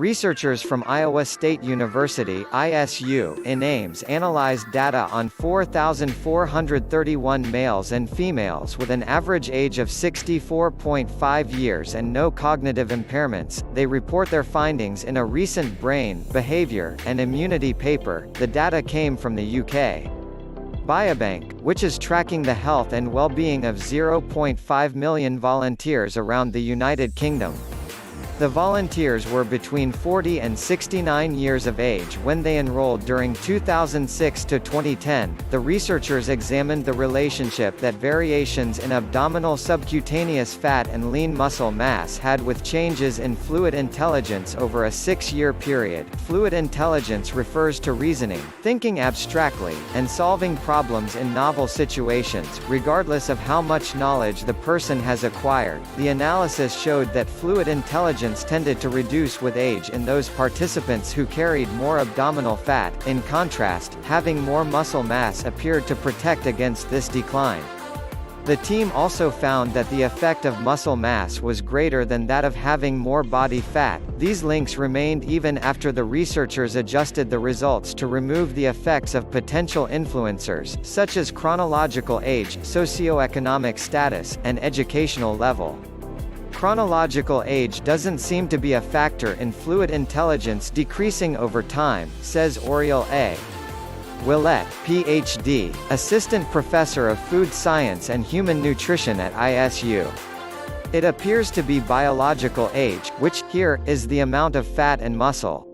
Researchers from Iowa State University (ISU) in Ames analyzed data on 4,431 males and females with an average age of 64.5 years and no cognitive impairments. They report their findings in a recent Brain, Behavior, and Immunity paper. The data came from the UK. Biobank, which is tracking the health and well-being of 0.5 million volunteers around the United Kingdom. The volunteers were between 40 and 69 years of age when they enrolled during 2006 to 2010. The researchers examined the relationship that variations in abdominal subcutaneous fat and lean muscle mass had with changes in fluid intelligence over a 6-year period. Fluid intelligence refers to reasoning, thinking abstractly, and solving problems in novel situations, regardless of how much knowledge the person has acquired. The analysis showed that fluid intelligence tended to reduce with age in those participants who carried more abdominal fat. In contrast, having more muscle mass appeared to protect against this decline. The team also found that the effect of muscle mass was greater than that of having more body fat. These links remained even after the researchers adjusted the results to remove the effects of potential influencers, such as chronological age, socioeconomic status, and educational level. Chronological age doesn't seem to be a factor in fluid intelligence decreasing over time, says Oriel A. Willett, Ph.D., Assistant Professor of Food Science and Human Nutrition at ISU. It appears to be biological age, which, here, is the amount of fat and muscle.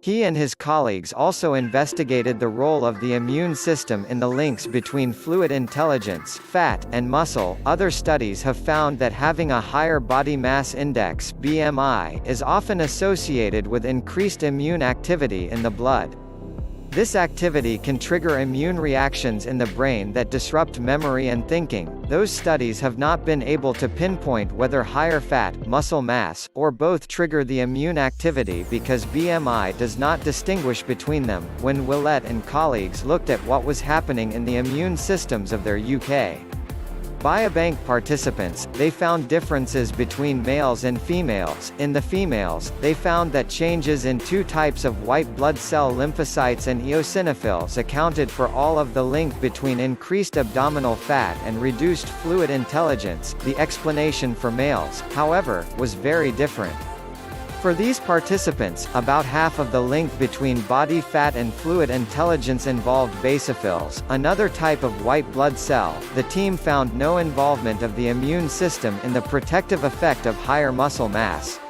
He and his colleagues also investigated the role of the immune system in the links between fluid intelligence, fat, and muscle. Other studies have found that having a higher body mass index (BMI) is often associated with increased immune activity in the blood. This activity can trigger immune reactions in the brain that disrupt memory and thinking. Those studies have not been able to pinpoint whether higher fat, muscle mass, or both trigger the immune activity because BMI does not distinguish between them. When Willett and colleagues looked at what was happening in the immune systems of their UK Biobank participants, they found differences between males and females. In the females, they found that changes in two types of white blood cell lymphocytes and eosinophils accounted for all of the link between increased abdominal fat and reduced fluid intelligence. The explanation for males, however, was very different. For these participants, about half of the link between body fat and fluid intelligence involved basophils, another type of white blood cell. The team found no involvement of the immune system in the protective effect of higher muscle mass.